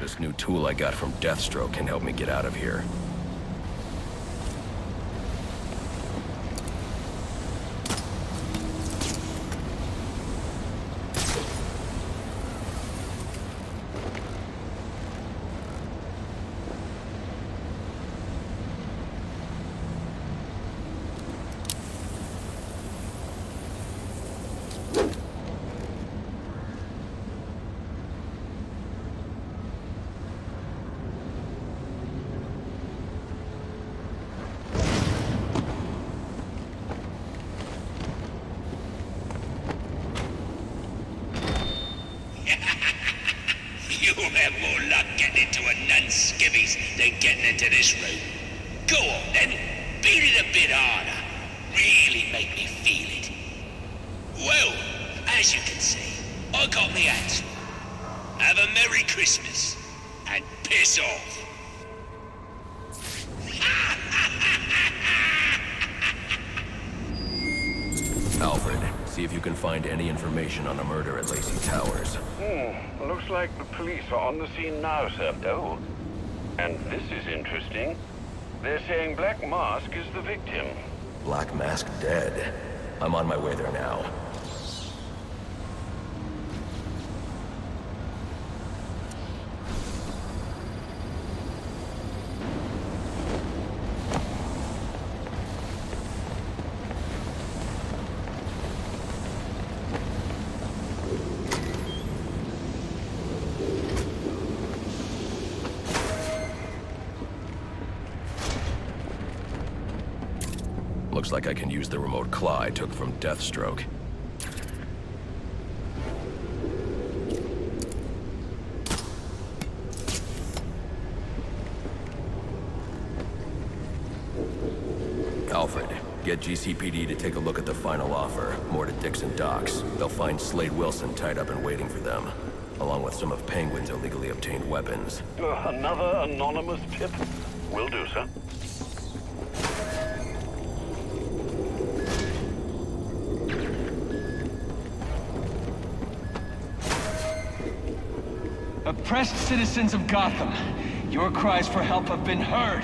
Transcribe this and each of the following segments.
This new tool I got from Deathstroke can help me get out of here. You'll have more luck getting into a nun's skivvies than getting into this room. Go on then, beat it a bit harder. Really make me feel it. Well, as you can see, I got me answer. Have a Merry Christmas, and piss off. Alfred, see if you can find any information on a murder at Lacey Towers. Looks like the police are on the scene now, sir. Oh, and this is interesting. They're saying Black Mask is the victim. Black Mask dead. I'm on my way there now. Looks like I can use the remote claw I took from Deathstroke. Alfred, get GCPD to take a look at the final offer, more to Dixon Docks. They'll find Slade Wilson tied up and waiting for them, along with some of Penguin's illegally obtained weapons. Another anonymous tip? Will do, sir. Oppressed citizens of Gotham, your cries for help have been heard.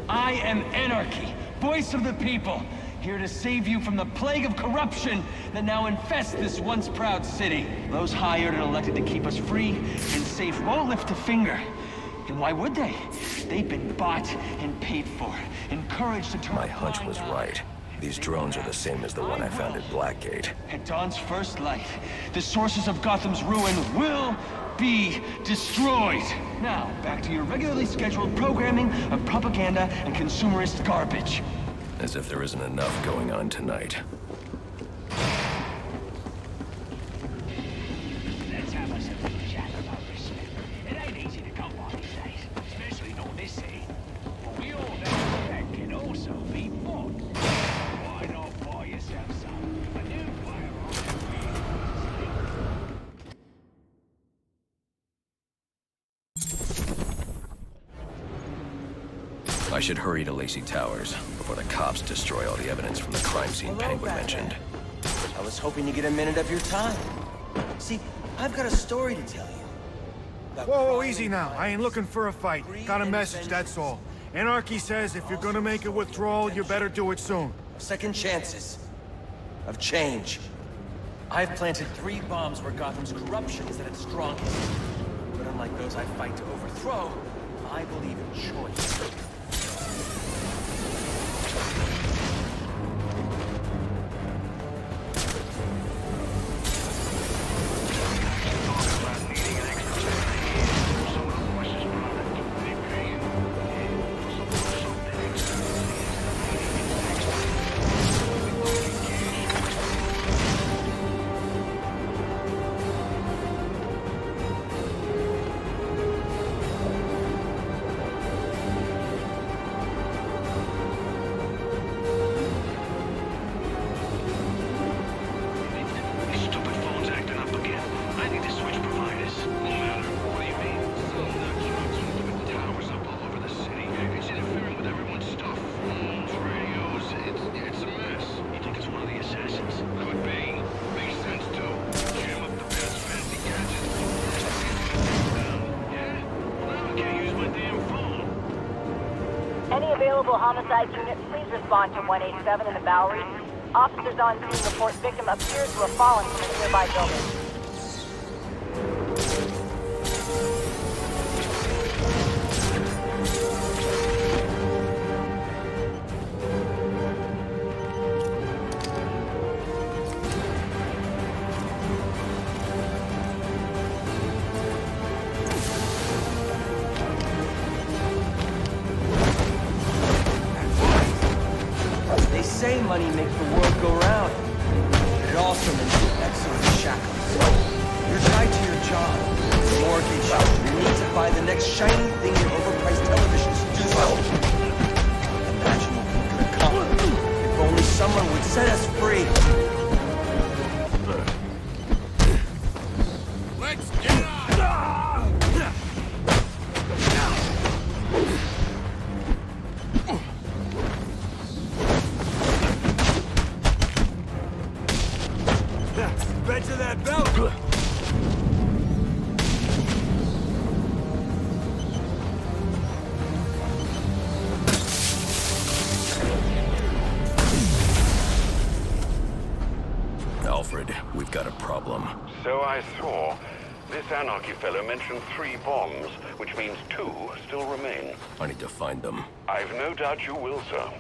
I am Anarchy, voice of the people, here to save you from the plague of corruption that now infests this once proud city. Those hired and elected to keep us free and safe won't lift a finger. And why would they? They've been bought and paid for, encouraged to turn. My hunch was right. These drones are the same as the one I found at Blackgate. At dawn's first light, the sources of Gotham's ruin will be destroyed. Now, back to your regularly scheduled programming of propaganda and consumerist garbage. As if there isn't enough going on tonight. Let's have us a little chat about respect. It ain't easy to come by these days, especially not this city. But we all know respect can also be bought. Why not buy yourself some? A new firearm. I should hurry to Lacey Towers before the cops destroy all the evidence from the crime scene Penguin mentioned. I was hoping to get a minute of your time. See, I've got a story to tell you. Whoa, easy now. I ain't looking for a fight. Got a message, that's all. Anarchy says if you're gonna make a withdrawal, you better do it soon. Second chances. Of change. I've planted 3 bombs where Gotham's corruption is at its strongest. But unlike those I fight to overthrow, I believe in choice. available homicide unit, please respond to 187 in the Bowery. Officers on scene report victim appears to have fallen from a nearby building. They say money makes the world go round, but it also makes you excellent shackles. You're tied to your job, your mortgage, your need to buy the next shiny thing your overpriced televisions do. Imagine what we could accomplish if only someone would set us free. Let's get on! Bet to that belt! Alfred, we've got a problem. So I saw. This Anarchy fellow mentioned 3 bombs, which means 2 still remain. I need to find them. I've no doubt you will, sir.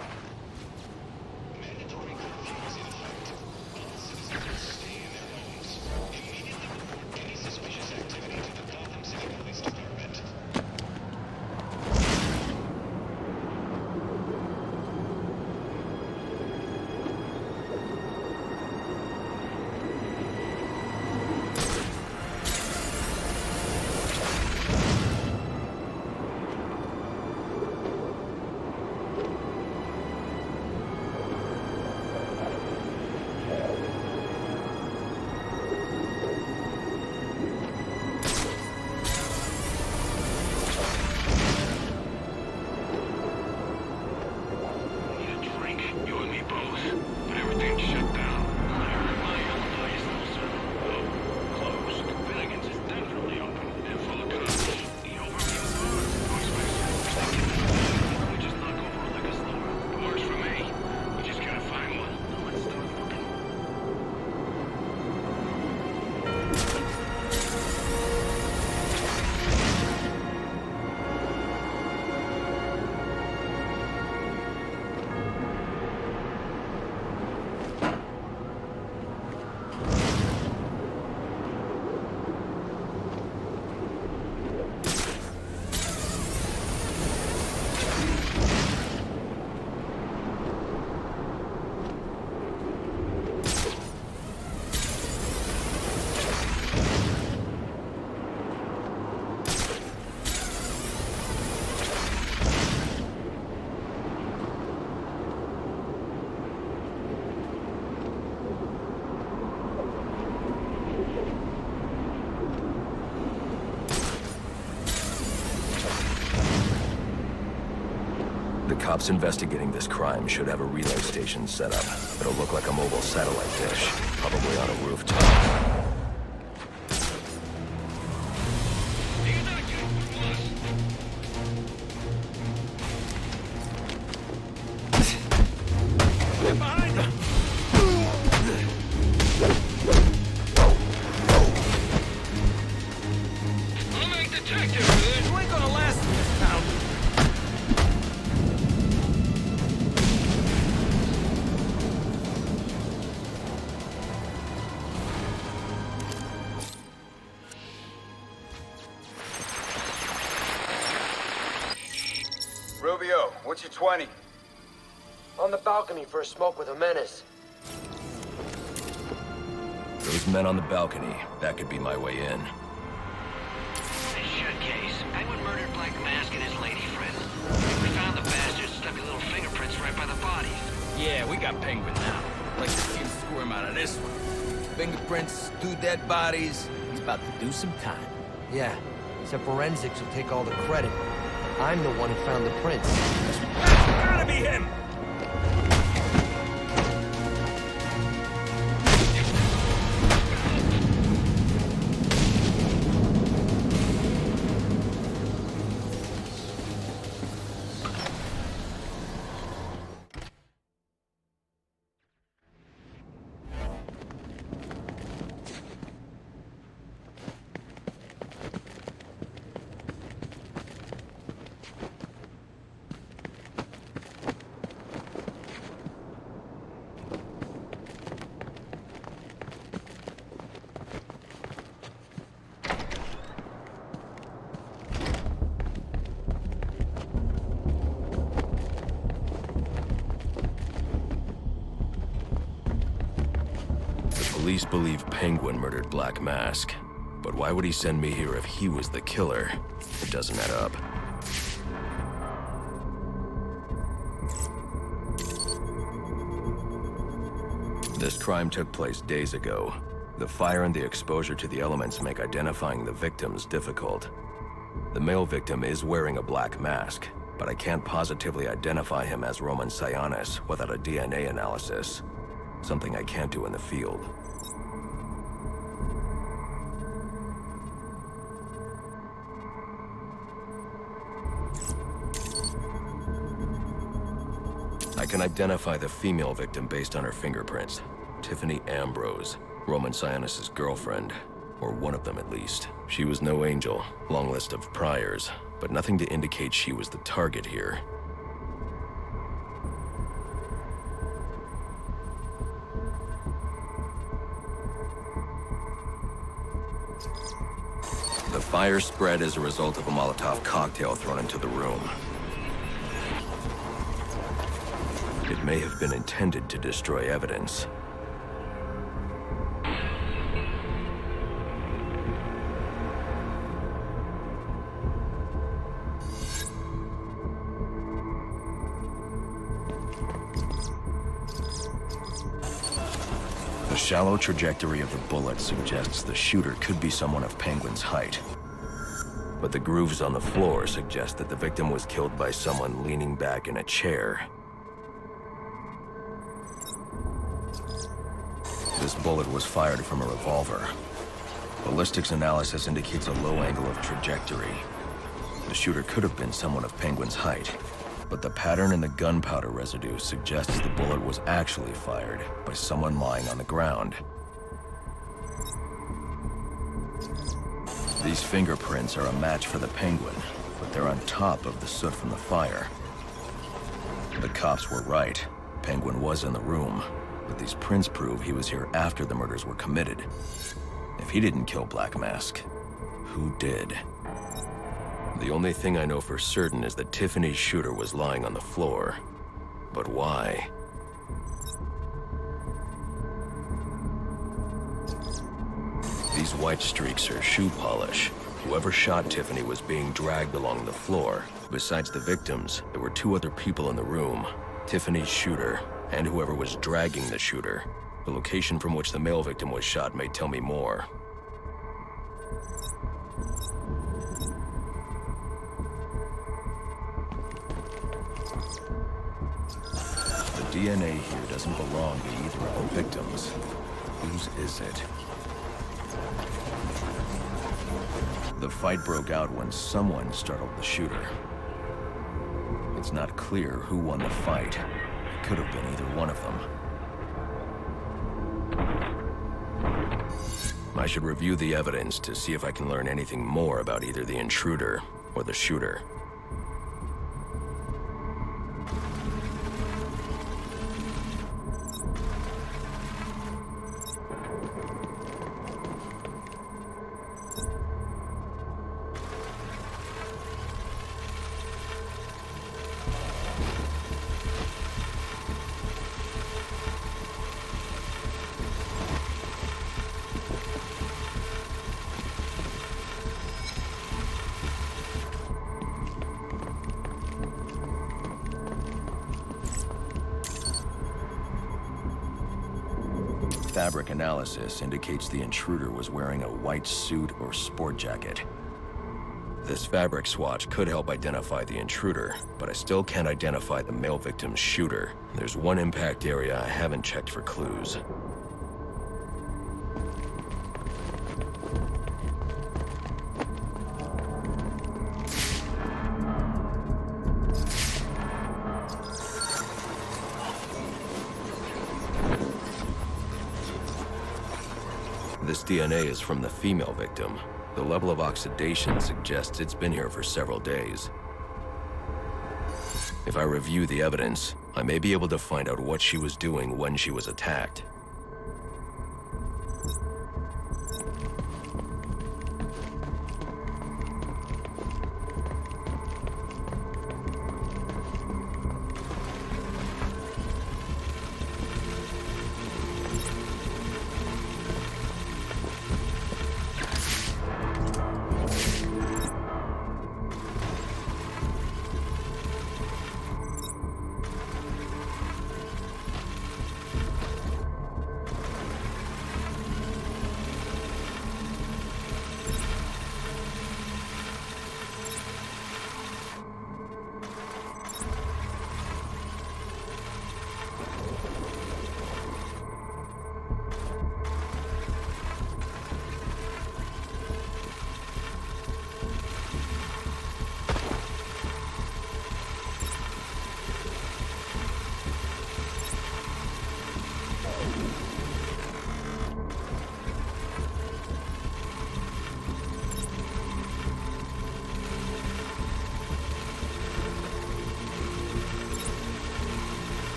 The cops investigating this crime should have a relay station set up. It'll look like a mobile satellite dish, probably on a rooftop. Get behind them! I'm a detective, You ain't gonna last in this town. Rubio, what's your 20? On the balcony for a smoke with a menace. Those men on the balcony, that could be my way in. This should case. Penguin murdered Black Mask and his lady friend. We found the bastards, stuck his little fingerprints right by the bodies. Yeah, we got Penguin now. Like to see him squirm out of this one. Fingerprints, 2 dead bodies. He's about to do some time. Yeah, except forensics will take all the credit. I'm the one who found the prints. Gotta be him! police believe Penguin murdered Black Mask. But why would he send me here if he was the killer? It doesn't add up. This crime took place days ago. The fire and the exposure to the elements make identifying the victims difficult. The male victim is wearing a black mask, but I can't positively identify him as Roman Sionis without a DNA analysis. Something I can't do in the field. I can identify the female victim based on her fingerprints. Tiffany Ambrose, Roman Sionis' girlfriend, or one of them at least. She was no angel, long list of priors, but nothing to indicate she was the target here. The fire spread as a result of a Molotov cocktail thrown into the room. It may have been intended to destroy evidence. The shallow trajectory of the bullet suggests the shooter could be someone of Penguin's height. But the grooves on the floor suggest that the victim was killed by someone leaning back in a chair. This bullet was fired from a revolver. Ballistics analysis indicates a low angle of trajectory. The shooter could have been someone of Penguin's height, but the pattern in the gunpowder residue suggests the bullet was actually fired by someone lying on the ground. These fingerprints are a match for the Penguin, but they're on top of the soot from the fire. The cops were right. Penguin was in the room, but these prints prove he was here after the murders were committed. If he didn't kill Black Mask, who did? The only thing I know for certain is that Tiffany's shooter was lying on the floor. But why? These white streaks are shoe polish. Whoever shot Tiffany was being dragged along the floor. Besides the victims, there were two other people in the room. Tiffany's shooter, and whoever was dragging the shooter. The location from which the male victim was shot may tell me more. The DNA here doesn't belong to either of the victims. Whose is it? The fight broke out when someone startled the shooter. It's not clear who won the fight. It could have been either one of them. I should review the evidence to see if I can learn anything more about either the intruder or the shooter. Fabric analysis indicates the intruder was wearing a white suit or sport jacket. This fabric swatch could help identify the intruder, but I still can't identify the male victim's shooter. There's one impact area I haven't checked for clues. This DNA is from the female victim. The level of oxidation suggests it's been here for several days. If I review the evidence, I may be able to find out what she was doing when she was attacked.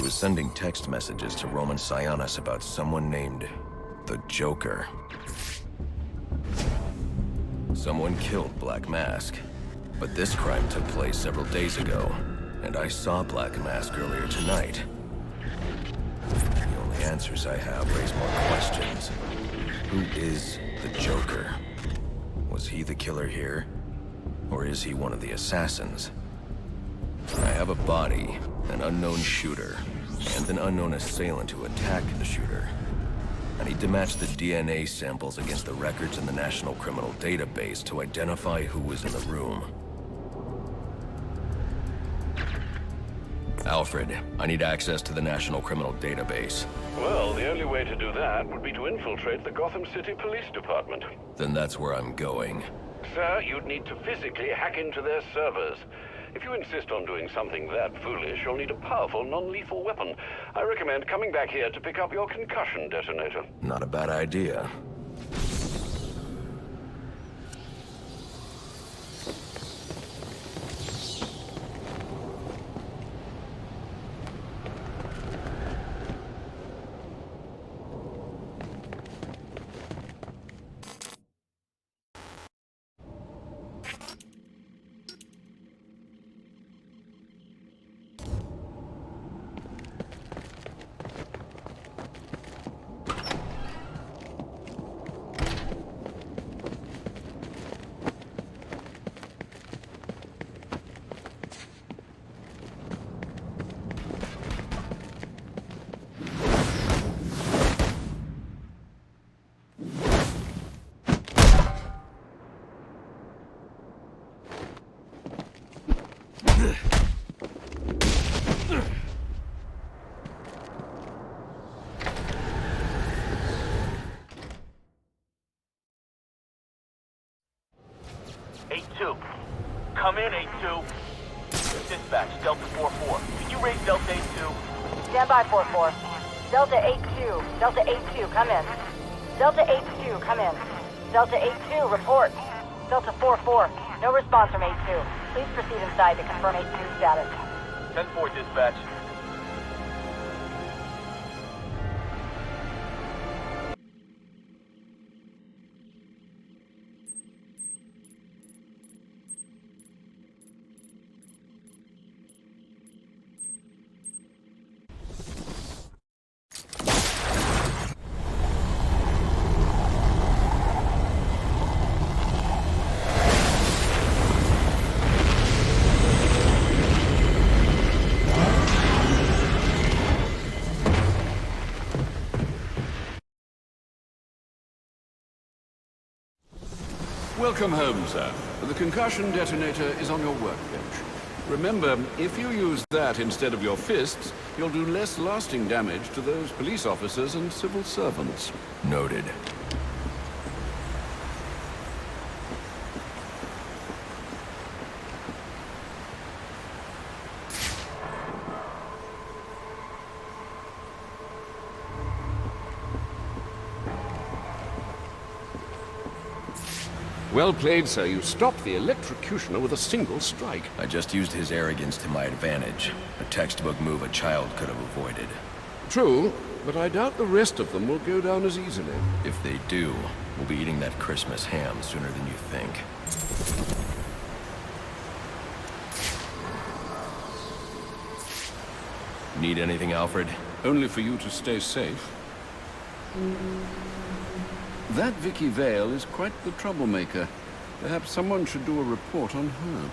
was sending text messages to Roman Sionis about someone named the Joker. Someone killed Black Mask, but this crime took place several days ago, and I saw Black Mask earlier tonight. The only answers I have raise more questions. Who is the Joker? Was he the killer here? Or is he one of the assassins? I have a body, an unknown shooter, and an unknown assailant who attacked the shooter. I need to match the DNA samples against the records in the National Criminal Database to identify who was in the room. Alfred, I need access to the National Criminal Database. Well, the only way to do that would be to infiltrate the Gotham City Police Department. Then that's where I'm going. Sir, you'd need to physically hack into their servers. If you insist on doing something that foolish, you'll need a powerful, non-lethal weapon. I recommend coming back here to pick up your concussion detonator. Not a bad idea. Come in, 8-2. Dispatch, Delta 4-4. Can you raise Delta 8-2? Stand by, 4-4. Delta 8-2. Delta 8-2, come in. Delta 8-2, come in. Delta 8-2, report. Delta 4-4, no response from 8-2. Please proceed inside to confirm 8-2 status. 10-4, dispatch. Welcome home, sir. The concussion detonator is on your workbench. Remember, if you use that instead of your fists, you'll do less lasting damage to those police officers and civil servants. Noted. Well played, sir. You stopped the electrocutioner with a single strike. I just used his arrogance to my advantage. A textbook move a child could have avoided. True, but I doubt the rest of them will go down as easily. If they do, we'll be eating that Christmas ham sooner than you think. Need anything, Alfred? Only for you to stay safe. That Vicky Vale is quite the troublemaker. Perhaps someone should do a report on her.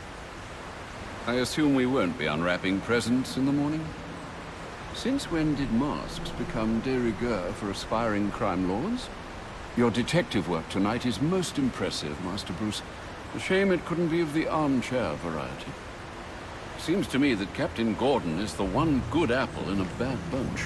I assume we won't be unwrapping presents in the morning? Since when did masks become de rigueur for aspiring crime lords? Your detective work tonight is most impressive, Master Bruce. A shame it couldn't be of the armchair variety. Seems to me that Captain Gordon is the one good apple in a bad bunch.